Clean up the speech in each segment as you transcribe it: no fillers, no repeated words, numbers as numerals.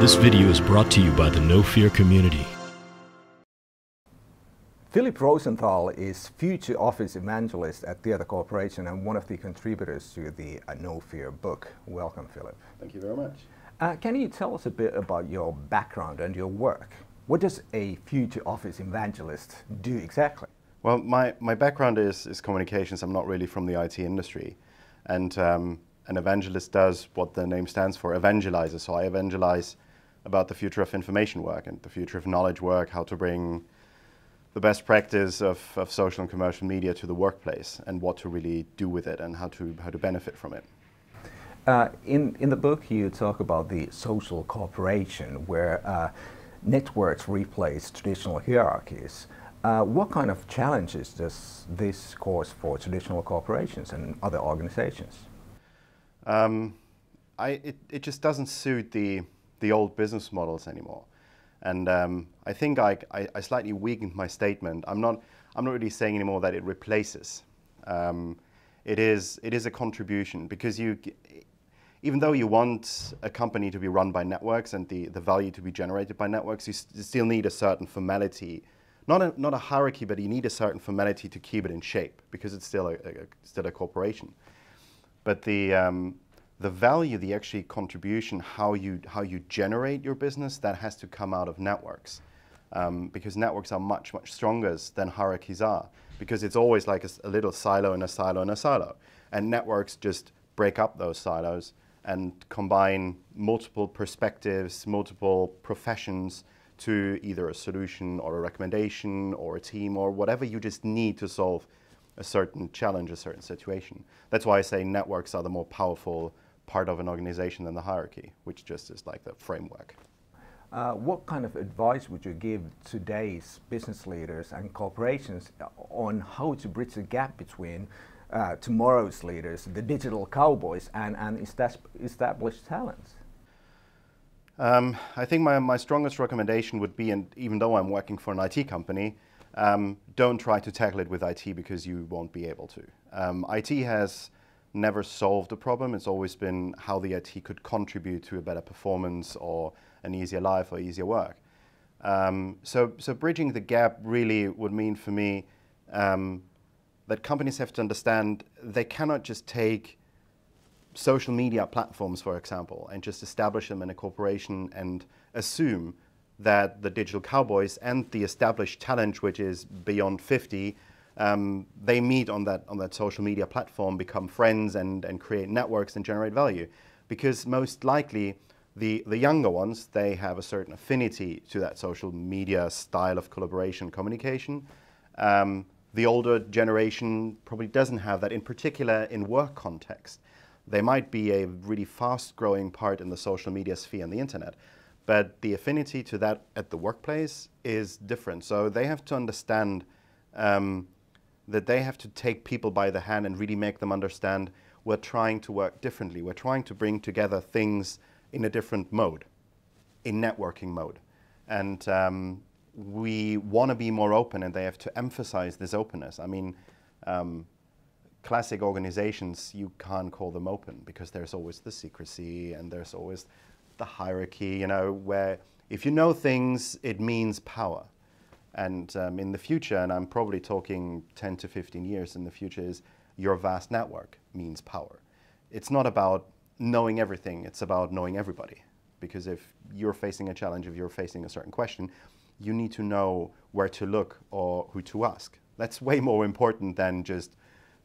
This video is brought to you by the No Fear community. Philipp Rosenthal is future office evangelist at Theatre Corporation and one of the contributors to the No Fear book. Welcome, Philipp. Thank you very much. Can you tell us a bit about your background and your work? What does a future office evangelist do exactly? Well, my background is communications. I'm not really from the IT industry. And an evangelist does what the name stands for, evangelizes. So I evangelize about the future of information work and the future of knowledge work, how to bring the best practice of social and commercial media to the workplace and what to really do with it and how to benefit from it. In the book you talk about the social cooperation where networks replace traditional hierarchies. What kind of challenges does this cause for traditional corporations and other organizations? It just doesn't suit the old business models anymore. And I think I slightly weakened my statement. I'm not really saying anymore that it replaces. It is a contribution, because even though you want a company to be run by networks and the value to be generated by networks, you still need a certain formality. Not a hierarchy, but you need a certain formality to keep it in shape, because it's still a corporation. But the value, the actual contribution, how you generate your business, that has to come out of networks, because networks are much stronger than hierarchies are, because it's always like a little silo and a silo and a silo, and networks just break up those silos and combine multiple perspectives, multiple professions to either a solution or a recommendation or a team or whatever you just need to solve a certain challenge, a certain situation. That's why I say networks are the more powerful part of an organization than the hierarchy, which just is like the framework. What kind of advice would you give today's business leaders and corporations on how to bridge the gap between tomorrow's leaders, the digital cowboys, and established talents? I think my strongest recommendation would be, and even though I'm working for an IT company, don't try to tackle it with IT, because you won't be able to. IT has never solved the problem. It's always been how the IT could contribute to a better performance or an easier life or easier work. So bridging the gap really would mean for me that companies have to understand they cannot just take social media platforms, for example, and just establish them in a corporation and assume that the digital cowboys and the established talent, which is beyond 50, they meet on that social media platform, become friends and create networks and generate value. Because most likely the younger ones, they have a certain affinity to that social media style of collaboration, communication. The older generation probably doesn't have that, in particular in work context. They might be a really fast-growing part in the social media sphere and the internet, but the affinity to that at the workplace is different. So they have to understand that they have to take people by the hand and really make them understand we're trying to work differently. We're trying to bring together things in a different mode, in networking mode. And we want to be more open, and they have to emphasize this openness. I mean, classic organizations, you can't call them open, because there's always the secrecy and there's always the hierarchy, you know, where if you know things, it means power. And in the future, and I'm probably talking 10 to 15 years in the future, is your vast network means power. It's not about knowing everything, it's about knowing everybody. Because if you're facing a challenge, if you're facing a certain question, you need to know where to look or who to ask. That's way more important than just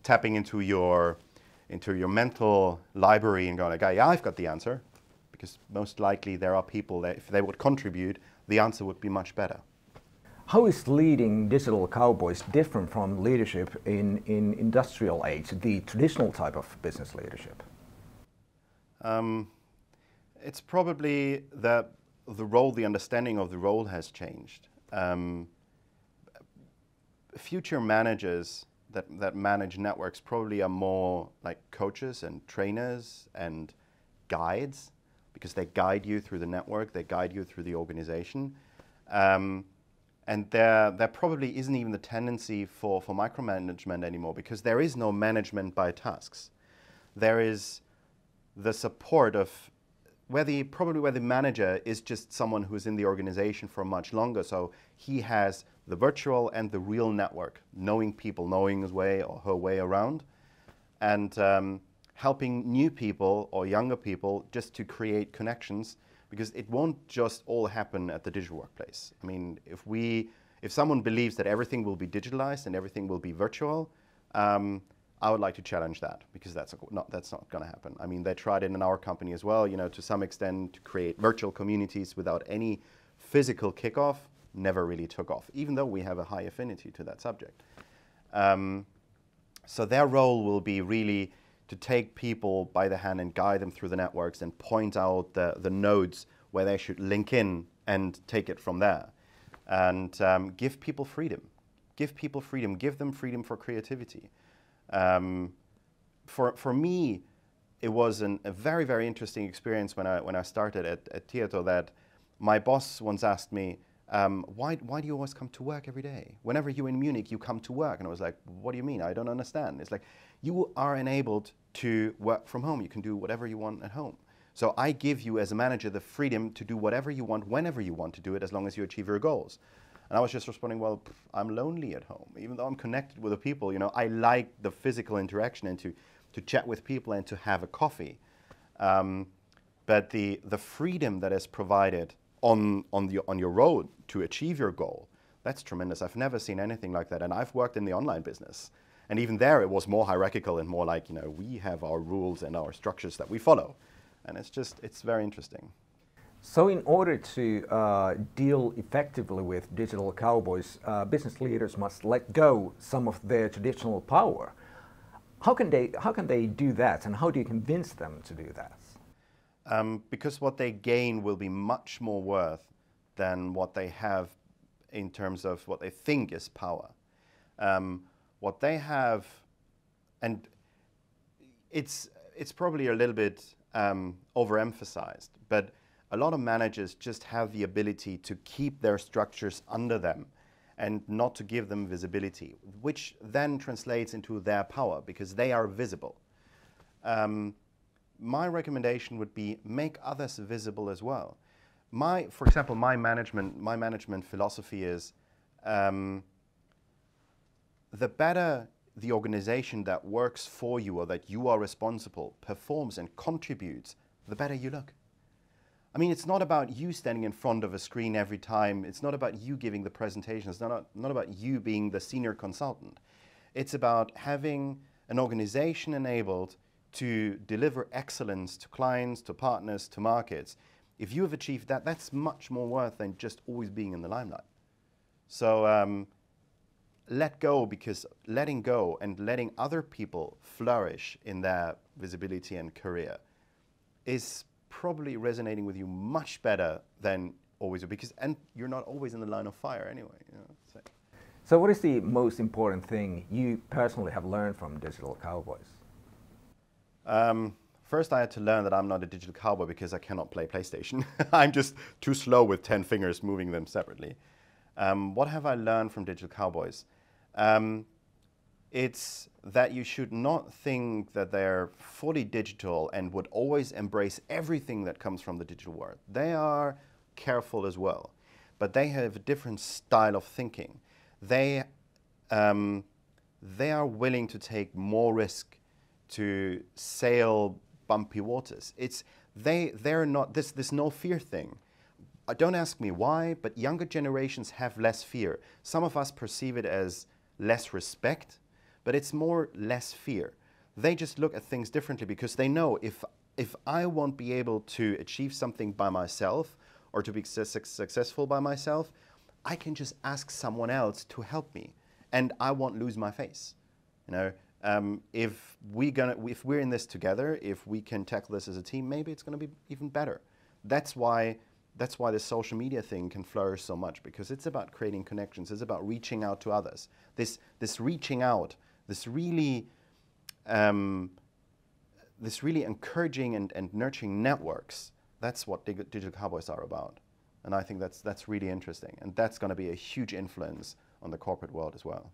tapping into your mental library and going like, yeah, I've got the answer. Because most likely there are people that if they would contribute, the answer would be much better. How is leading digital cowboys different from leadership in industrial age, the traditional type of business leadership? It's probably that the role, the understanding of the role has changed. Future managers that manage networks probably are more like coaches and trainers and guides, because they guide you through the network, they guide you through the organization. And there probably isn't even the tendency for micromanagement anymore, because there is no management by tasks. There is the support of probably where the manager is just someone who's in the organization for much longer, so he has the virtual and the real network, knowing people, knowing his way or her way around, and helping new people or younger people just to create connections, because it won't just all happen at the digital workplace. I mean, if someone believes that everything will be digitalized and everything will be virtual, I would like to challenge that, because that's not going to happen. I mean, they tried it in our company as well, to some extent, to create virtual communities without any physical kickoff. Never really took off, even though we have a high affinity to that subject. So their role will be really to take people by the hand and guide them through the networks and point out the nodes where they should link in and take it from there. And give people freedom. Give people freedom. Give them freedom for creativity. For me, it was a very, very interesting experience when I started at Tieto, that my boss once asked me, why do you always come to work every day? Whenever you're in Munich, you come to work. And I was like, what do you mean? I don't understand. It's like, you are enabled to work from home. You can do whatever you want at home. So I give you, as a manager, the freedom to do whatever you want, whenever you want to do it, as long as you achieve your goals. And I was just responding, well, I'm lonely at home. Even though I'm connected with the people, I like the physical interaction and to chat with people and to have a coffee. But the freedom that is provided on your road to achieve your goal, that's tremendous. I've never seen anything like that. And I've worked in the online business. And even there, it was more hierarchical and more like, we have our rules and our structures that we follow. And it's very interesting. So in order to deal effectively with digital cowboys, business leaders must let go some of their traditional power. How can they do that, and how do you convince them to do that? Because what they gain will be much more worth than what they have in terms of what they think is power. What they have, and it's probably a little bit overemphasized, but a lot of managers just have the ability to keep their structures under them and not to give them visibility, which then translates into their power because they are visible. My recommendation would be make others visible as well. For example, my management philosophy is the better the organization that works for you or that you are responsible performs and contributes, the better you look. I mean, it's not about you standing in front of a screen every time. It's not about you giving the presentation. It's not about you being the senior consultant. It's about having an organization enabled to deliver excellence to clients, to partners, to markets. If you have achieved that, that's much more worth than just always being in the limelight. So let go, because letting go and letting other people flourish in their visibility and career is probably resonating with you much better than always, and you're not always in the line of fire anyway. So what is the most important thing you personally have learned from Digital Cowboys? First, I had to learn that I'm not a digital cowboy because I cannot play PlayStation. I'm just too slow with 10 fingers moving them separately. What have I learned from Digital Cowboys? It's that you should not think that they're fully digital and would always embrace everything that comes from the digital world. They are careful as well, but they have a different style of thinking. They are willing to take more risk, to sail bumpy waters. They're not this no fear thing. Don't ask me why, but younger generations have less fear. Some of us perceive it as less respect, but it's more less fear. They just look at things differently because they know if I won't be able to achieve something by myself or to be successful by myself, I can just ask someone else to help me, and I won't lose my face. If we're in this together, if we can tackle this as a team, maybe it's going to be even better. That's why this social media thing can flourish so much, because it's about creating connections. It's about reaching out to others. This reaching out, this really encouraging and nurturing networks. That's what Digital Cowboys are about, and I think that's really interesting, and that's going to be a huge influence on the corporate world as well.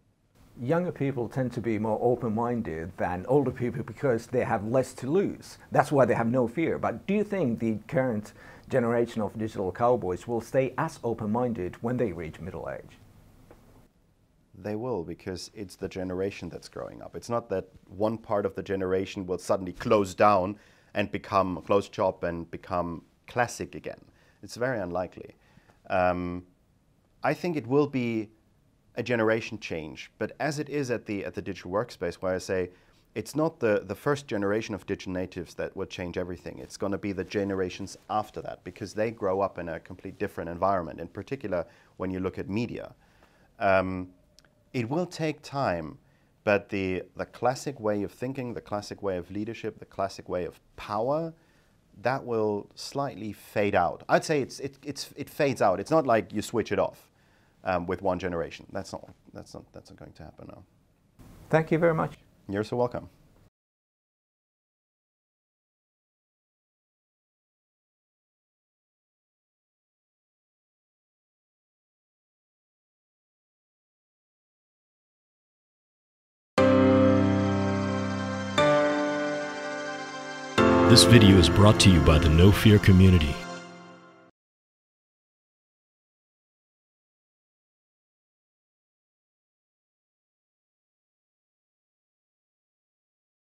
Younger people tend to be more open-minded than older people because they have less to lose. That's why they have no fear. But do you think the current generation of digital cowboys will stay as open-minded when they reach middle age? They will, because it's the generation that's growing up. It's not that one part of the generation will suddenly close down and become close shop and become classic again. It's very unlikely. I think it will be a generation change, but as it is at the digital workspace, where I say it's not the first generation of digital natives that will change everything. It's going to be the generations after that, because they grow up in a completely different environment, in particular when you look at media. It will take time, but the classic way of thinking, the classic way of leadership, the classic way of power, that will slightly fade out. I'd say it fades out. It's not like you switch it off with one generation. That's not going to happen now. Thank you very much. You're so welcome. This video is brought to you by the No Fear community.